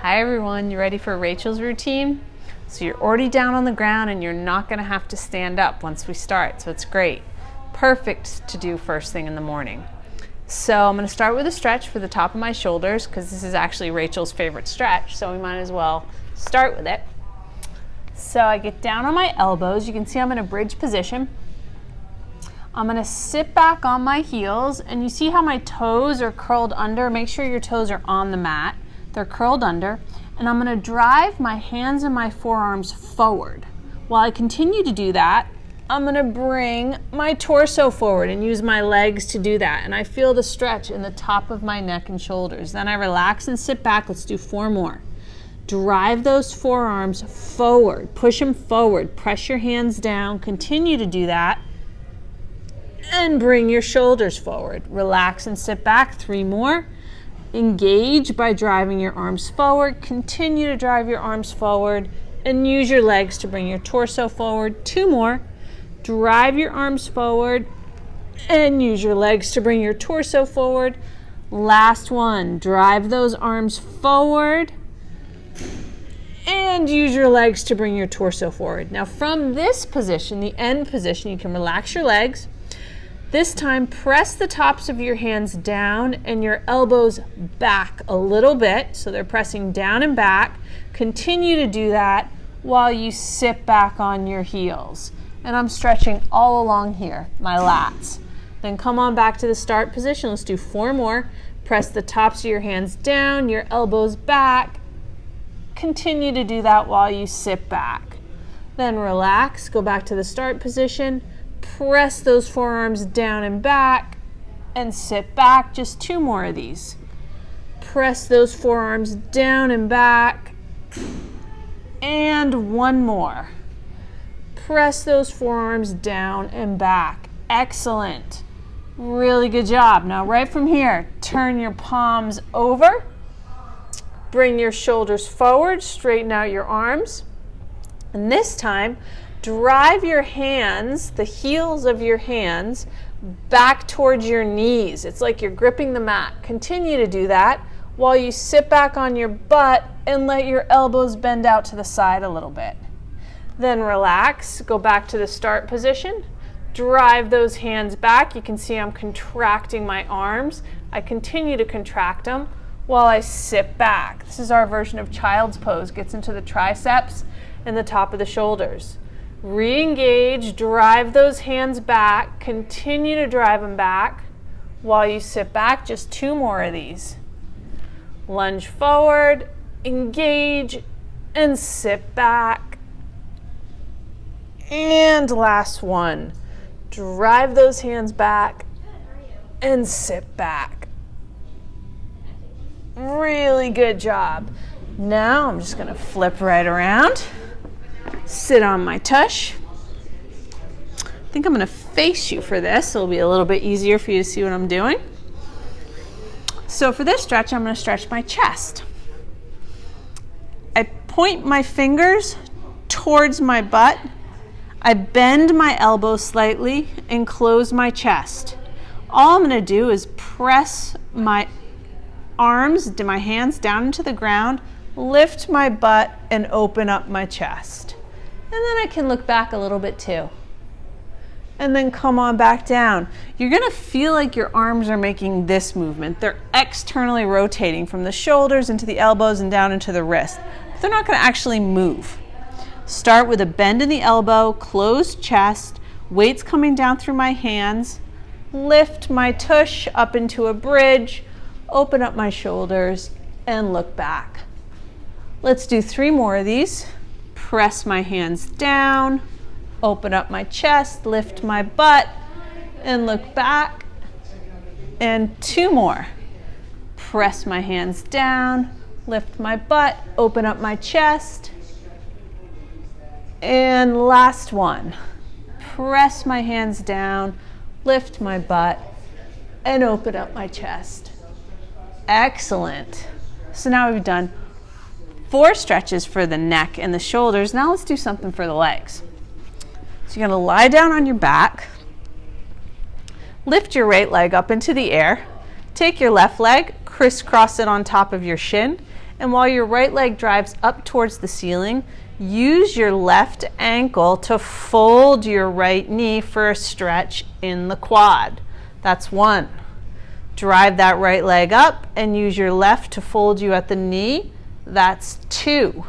Hi everyone, you ready for Rachel's routine? So you're already down on the ground and you're not going to have to stand up once we start, so it's great. Perfect to do first thing in the morning. So I'm going to start with a stretch for the top of my shoulders because this is actually Rachel's favorite stretch, so we might as well start with it. So I get down on my elbows. You can see I'm in a bridge position. I'm going to sit back on my heels, and you see how my toes are curled under? Make sure your toes are on the mat. They're curled under, and I'm going to drive my hands and my forearms forward. While I continue to do that, I'm going to bring my torso forward and use my legs to do that, and I feel the stretch in the top of my neck and shoulders. Then I relax and sit back. Let's do 4 more. Drive those forearms forward, push them forward, press your hands down, continue to do that, and bring your shoulders forward. Relax and sit back. 3 more. Engage by driving your arms forward. Continue to drive your arms forward and use your legs to bring your torso forward. 2 more. Drive your arms forward and use your legs to bring your torso forward. Last one. Drive those arms forward and use your legs to bring your torso forward. Now from this position, the end position, you can relax your legs. This time, press the tops of your hands down and your elbows back a little bit. So they're pressing down and back. Continue to do that while you sit back on your heels. And I'm stretching all along here, my lats. Then come on back to the start position. Let's do 4 more. Press the tops of your hands down, your elbows back. Continue to do that while you sit back. Then relax, go back to the start position. Press those forearms down and back and sit back. Just 2 more of these. Press those forearms down and back. And 1 more. Press those forearms down and back. Excellent. Really good job. Now right from here, turn your palms over. Bring your shoulders forward, straighten out your arms. And this time, drive your hands, the heels of your hands, back towards your knees. It's like you're gripping the mat. Continue to do that while you sit back on your butt and let your elbows bend out to the side a little bit. Then relax, go back to the start position. Drive those hands back. You can see I'm contracting my arms. I continue to contract them while I sit back. This is our version of child's pose. Gets into the triceps and the top of the shoulders. Re-engage, drive those hands back, continue to drive them back while you sit back. Just 2 more of these. Lunge forward, engage, and sit back. And last one. Drive those hands back and sit back. Really good job. Now I'm just going to flip right around. Sit on my tush. I think I'm going to face you for this, so it'll be a little bit easier for you to see what I'm doing. So for this stretch, I'm going to stretch my chest. I point my fingers towards my butt. I bend my elbows slightly and close my chest. All I'm going to do is press my arms, my hands down into the ground, lift my butt, and open up my chest. And then I can look back a little bit too. And then come on back down. You're going to feel like your arms are making this movement. They're externally rotating from the shoulders into the elbows and down into the wrist. But they're not going to actually move. Start with a bend in the elbow, closed chest, weights coming down through my hands, lift my tush up into a bridge, open up my shoulders, and look back. Let's do 3 more of these. Press my hands down, open up my chest, lift my butt, and look back. And 2 more. Press my hands down, lift my butt, open up my chest. And last one. Press my hands down, lift my butt, and open up my chest. Excellent. So now we've done 4 stretches for the neck and the shoulders. Now let's do something for the legs. So you're going to lie down on your back, lift your right leg up into the air, take your left leg, crisscross it on top of your shin, And while your right leg drives up towards the ceiling, use your left ankle to fold your right knee for a stretch in the quad. That's 1. Drive that right leg up and use your left to fold you at the knee. That's 2.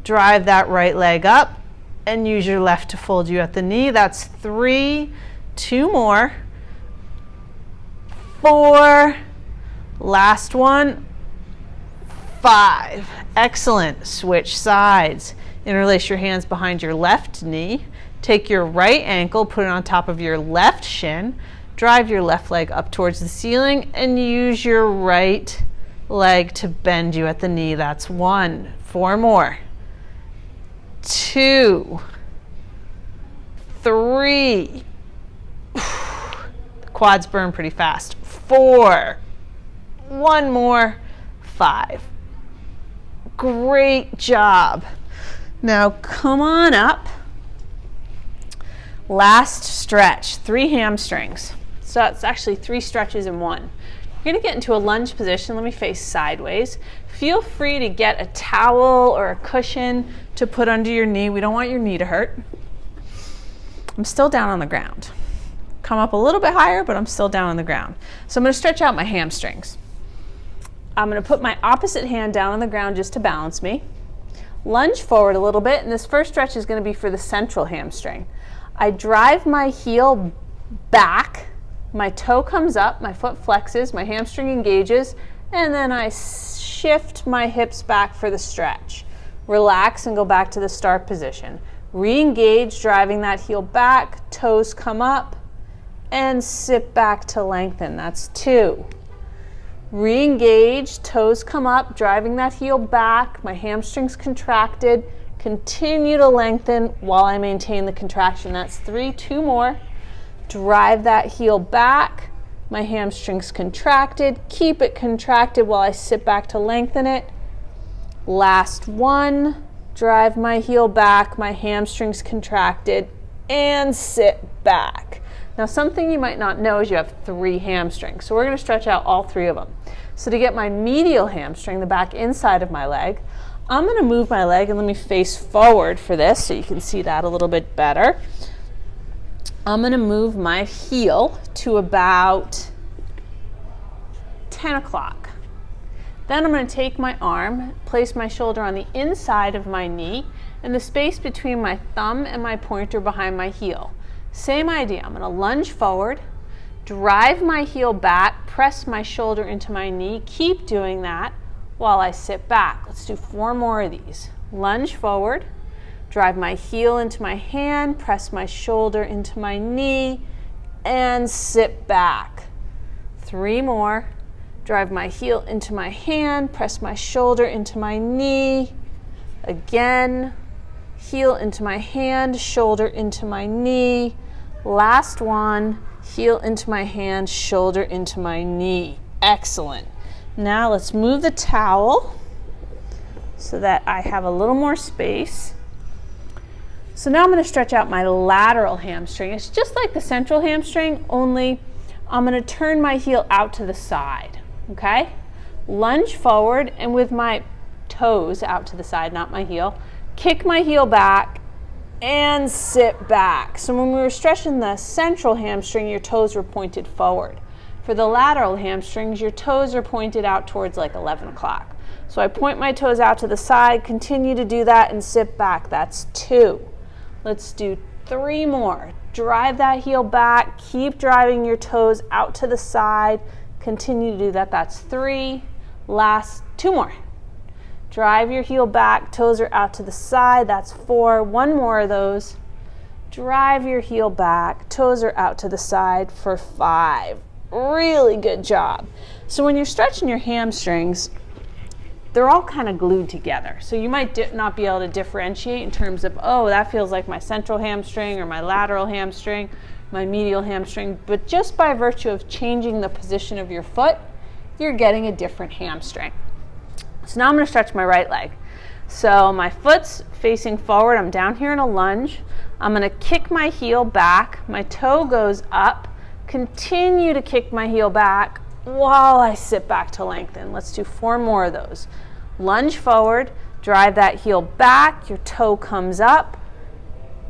Drive that right leg up and use your left to fold you at the knee. That's 3. 2 more. 4. Last one. 5. Excellent. Switch sides. Interlace your hands behind your left knee. Take your right ankle, put it on top of your left shin. Drive your left leg up towards the ceiling and use your right leg to bend you at the knee. That's 1. 4 more. 2. 3. The quads burn pretty fast. 4. 1 more. 5. Great job. Now come on up. Last stretch, 3 hamstrings. So it's actually 3 stretches in one. You're going to get into a lunge position. Let me face sideways. Feel free to get a towel or a cushion to put under your knee. We don't want your knee to hurt. I'm still down on the ground. Come up a little bit higher, but I'm still down on the ground. So I'm going to stretch out my hamstrings. I'm going to put my opposite hand down on the ground just to balance me. Lunge forward a little bit, and this first stretch is going to be for the central hamstring. I drive my heel back, my toe comes up, my foot flexes, my hamstring engages, and then I shift my hips back for the stretch. Relax and go back to the start position. Re-engage, driving that heel back, toes come up, and sit back to lengthen. That's 2. Re-engage, toes come up, driving that heel back, my hamstrings contracted. Continue to lengthen while I maintain the contraction. That's 3. 2 more. Drive that heel back, my hamstrings contracted. Keep it contracted while I sit back to lengthen it. Last one. Drive my heel back, my hamstrings contracted, and sit back. Now something you might not know is you have 3 hamstrings. So we're going to stretch out all 3 of them. So to get my medial hamstring, the back inside of my leg, I'm going to move my leg, and let me face forward for this so you can see that a little bit better. I'm going to move my heel to about 10 o'clock. Then I'm going to take my arm, place my shoulder on the inside of my knee, and the space between my thumb and my pointer behind my heel. Same idea. I'm going to lunge forward, drive my heel back, press my shoulder into my knee. Keep doing that while I sit back. Let's do 4 more of these. Lunge forward, drive my heel into my hand, press my shoulder into my knee, and sit back. 3 more. Drive my heel into my hand, press my shoulder into my knee. Again, heel into my hand, shoulder into my knee. Last one, heel into my hand, shoulder into my knee. Excellent. Now let's move the towel so that I have a little more space. So now I'm going to stretch out my lateral hamstring. It's just like the central hamstring, only I'm going to turn my heel out to the side. Okay? Lunge forward, and with my toes out to the side, not my heel, kick my heel back and sit back. So when we were stretching the central hamstring, your toes were pointed forward. For the lateral hamstrings, your toes are pointed out towards like 11 o'clock. So I point my toes out to the side, continue to do that, and sit back. That's 2. Let's do 3 more. Drive that heel back, keep driving your toes out to the side. Continue to do that. That's 3. Last 2 more. Drive your heel back, toes are out to the side. That's 4. 1 more of those. Drive your heel back, toes are out to the side for 5. Really good job. So when you're stretching your hamstrings, they're all kind of glued together. So you might not be able to differentiate in terms of, oh, that feels like my central hamstring or my lateral hamstring, my medial hamstring, but just by virtue of changing the position of your foot, you're getting a different hamstring. So now I'm going to stretch my right leg. So my foot's facing forward, I'm down here in a lunge. I'm going to kick my heel back, my toe goes up, continue to kick my heel back while I sit back to lengthen. Let's do 4 more of those. Lunge forward, drive that heel back, your toe comes up.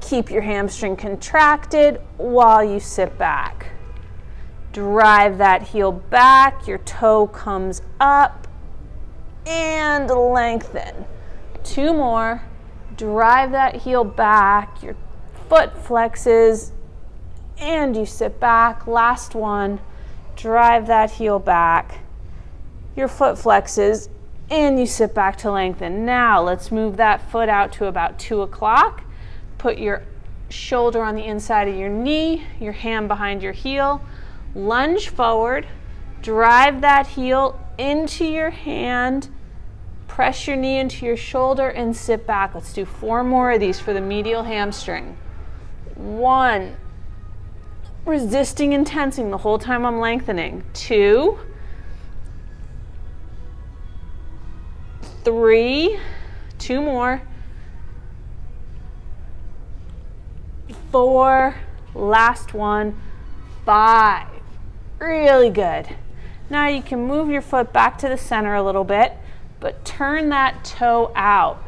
Keep your hamstring contracted while you sit back. Drive that heel back, your toe comes up, and lengthen. 2 more. Drive that heel back, your foot flexes, and you sit back. Last one. Drive that heel back, your foot flexes, and you sit back to lengthen. Now let's move that foot out to about 2 o'clock. Put your shoulder on the inside of your knee, your hand behind your heel. Lunge forward, drive that heel into your hand, press your knee into your shoulder and sit back. Let's do 4 more of these for the medial hamstring. 1, resisting and tensing the whole time I'm lengthening. 2, 3, 2 more. 4, last one. 5. Really good. Now you can move your foot back to the center a little bit, but turn that toe out.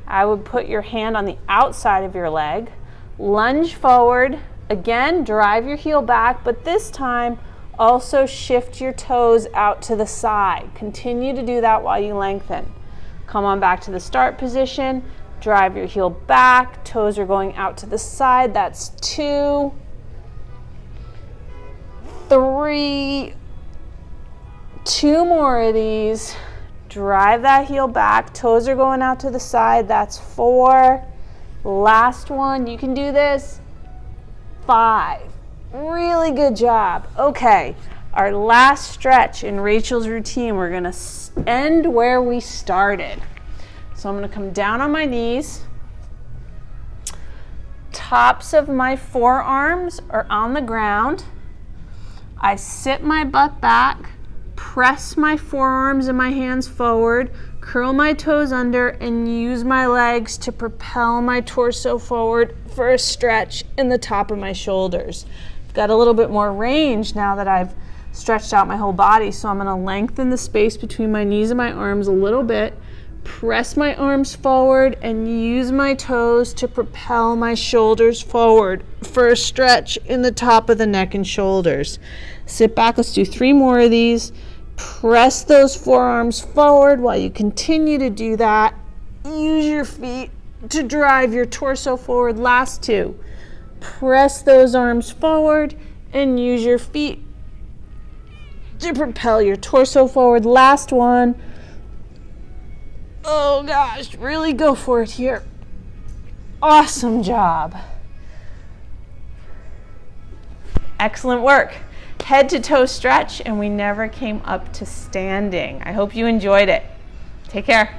I would put your hand on the outside of your leg. Lunge forward. Again, drive your heel back, but this time also shift your toes out to the side. Continue to do that while you lengthen. Come on back to the start position. Drive your heel back. Toes are going out to the side. That's 2, 3, 2 more of these. Drive that heel back. Toes are going out to the side. That's 4. Last one. You can do this. 5. Really good job. Okay, our last stretch in Rachel's routine, we're going to end where we started. So I'm going to come down on my knees. Tops of my forearms are on the ground. I sit my butt back, press my forearms and my hands forward, curl my toes under, and use my legs to propel my torso forward for a stretch in the top of my shoulders. I've got a little bit more range now that I've stretched out my whole body, so I'm going to lengthen the space between my knees and my arms a little bit, press my arms forward, and use my toes to propel my shoulders forward for a stretch in the top of the neck and shoulders. Sit back. Let's do 3 more of these. Press those forearms forward while you continue to do that. Use your feet to drive your torso forward. Last 2. Press those arms forward and use your feet to propel your torso forward. Last one. Oh gosh, really go for it here. Awesome job. Excellent work. Head to toe stretch, and we never came up to standing. I hope you enjoyed it. Take care.